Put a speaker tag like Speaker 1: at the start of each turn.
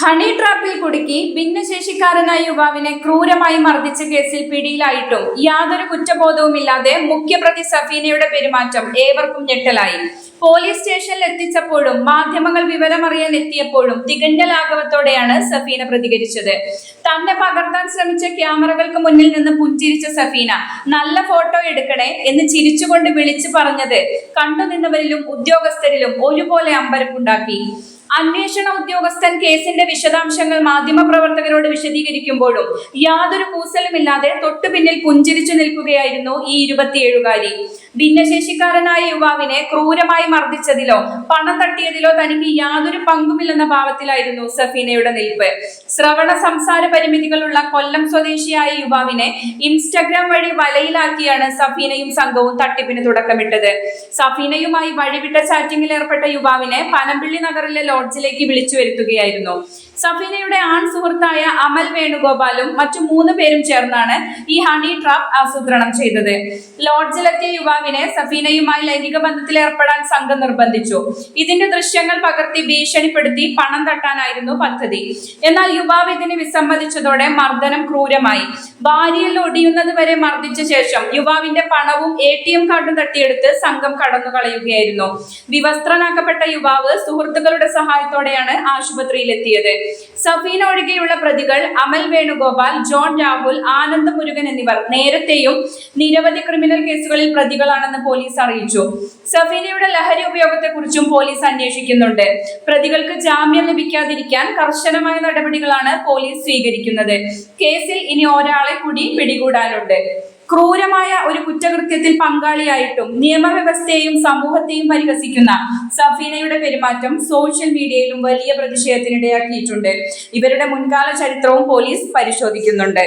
Speaker 1: Honey ട്രാപ്പിൽ കുടുക്കി ഭിന്നശേഷിക്കാരനായ യുവാവിനെ ക്രൂരമായി മർദ്ദിച്ച കേസിൽ പിടിയിലായിട്ടും യാതൊരു കുറ്റബോധവുമില്ലാതെ മുഖ്യപ്രതി സഫീനയുടെ പെരുമാറ്റം ഏവർക്കും ഞെട്ടലായി. പോലീസ് സ്റ്റേഷനിൽ എത്തിച്ചപ്പോഴും മാധ്യമങ്ങൾ വിവരമറിയാൻ എത്തിയപ്പോഴും തികഞ്ഞ ലാഘവത്തോടെയാണ് സഫീന പ്രതികരിച്ചത്. തന്നെ പകർത്താൻ ശ്രമിച്ച ക്യാമറകൾക്ക് മുന്നിൽ നിന്ന് പുഞ്ചിരിച്ച സഫീന നല്ല ഫോട്ടോ എടുക്കണേ എന്ന് ചിരിച്ചുകൊണ്ട് വിളിച്ചു പറഞ്ഞത് കണ്ടുനിന്നവരിലും ഉദ്യോഗസ്ഥരിലും ഒരുപോലെ അമ്പരപ്പുണ്ടാക്കി. അന്വേഷണ ഉദ്യോഗസ്ഥൻ കേസിന്റെ വിശദാംശങ്ങൾ മാധ്യമപ്രവർത്തകരോട് വിശദീകരിക്കുമ്പോഴും യാതൊരു കൂസലുമില്ലാതെ തൊട്ടുപിന്നിൽ പുഞ്ചിരിച്ചു നിൽക്കുകയായിരുന്നു ഈ 27-കാരി. ഭിന്നശേഷിക്കാരനായ യുവാവിനെ ക്രൂരമായി മർദ്ദിച്ചതിലോ പണം തട്ടിയതിലോ തനിക്ക് യാതൊരു പങ്കുമില്ലെന്ന ഭാവത്തിലായിരുന്നു സഫീനയുടെ നിൽപ്പ്. ശ്രവണ സംസാര പരിമിതികളുള്ള കൊല്ലം സ്വദേശിയായ യുവാവിനെ ഇൻസ്റ്റഗ്രാം വഴി വലയിലാക്കിയാണ് സഫീനയും സംഘവും തട്ടിപ്പിന് തുടക്കമിട്ടത്. സഫീനയുമായി വഴിവിട്ട ചാറ്റിംഗിൽ ഏർപ്പെട്ട യുവാവിനെ പനമ്പിള്ളി നഗറിലെ ലോഡ്ജിലേക്ക് വിളിച്ചു വരുത്തുകയായിരുന്നു. സഫീനയുടെ ആൺ സുഹൃത്തായ അമൽ വേണുഗോപാലും മറ്റു 3 പേരും ചേർന്നാണ് ഈ ഹണി ട്രാപ്പ് ആസൂത്രണം ചെയ്തത്. ലോഡ്ജിലെത്തിയ യുവാവിനെ സഫീനയുമായി ലൈംഗിക ബന്ധത്തിൽ ഏർപ്പെടാൻ സംഘം നിർബന്ധിച്ചു. ഇതിന്റെ ദൃശ്യങ്ങൾ പകർത്തി ഭീഷണിപ്പെടുത്തി പണം തട്ടാനായിരുന്നു പദ്ധതി. എന്നാൽ യുവാവ് ഇതിന് വിസമ്മതിച്ചതോടെ മർദ്ദനം ക്രൂരമായി. ഭാര്യയിൽ ഒടിയുന്നത് വരെ മർദ്ദിച്ച ശേഷം യുവാവിന്റെ പണവും ATM കാർഡും തട്ടിയെടുത്ത് സംഘം കടന്നു കളയുകയായിരുന്നു. വിവസ്ത്രനാക്കപ്പെട്ട യുവാവ് സുഹൃത്തുക്കളുടെ സഹായത്തോടെയാണ് ആശുപത്രിയിലെത്തിയത്. സഫീന ഒഴികെയുള്ള പ്രതികൾ അമൽ വേണുഗോപാൽ, ജോൺ രാഹുൽ, ആനന്ദ് മുരുകൻ എന്നിവർ നേരത്തെയും നിരവധി ക്രിമിനൽ കേസുകളിൽ പ്രതികളാണെന്ന് പോലീസ് അറിയിച്ചു. സഫീനയുടെ ലഹരി ഉപയോഗത്തെക്കുറിച്ചും പോലീസ് അന്വേഷിക്കുന്നുണ്ട്. പ്രതികൾക്ക് ജാമ്യം ലഭിക്കാതിരിക്കാൻ കർശനമായ നടപടികളാണ് പോലീസ് സ്വീകരിക്കുന്നത്. കേസിൽ ഇനി ഒരാളെ കൂടി പിടികൂടാനുണ്ട്. ക്രൂരമായ ഒരു കുറ്റകൃത്യത്തിൽ പങ്കാളിയായിട്ടും നിയമവ്യവസ്ഥയെയും സമൂഹത്തെയും പരിഹസിക്കുന്ന സഫീനയുടെ പെരുമാറ്റം സോഷ്യൽ മീഡിയയിലും വലിയ പ്രതിഷേധത്തിനിടയാക്കിയിട്ടുണ്ട്. ഇവരുടെ മുൻകാല ചരിത്രവും പോലീസ് പരിശോധിക്കുന്നുണ്ട്.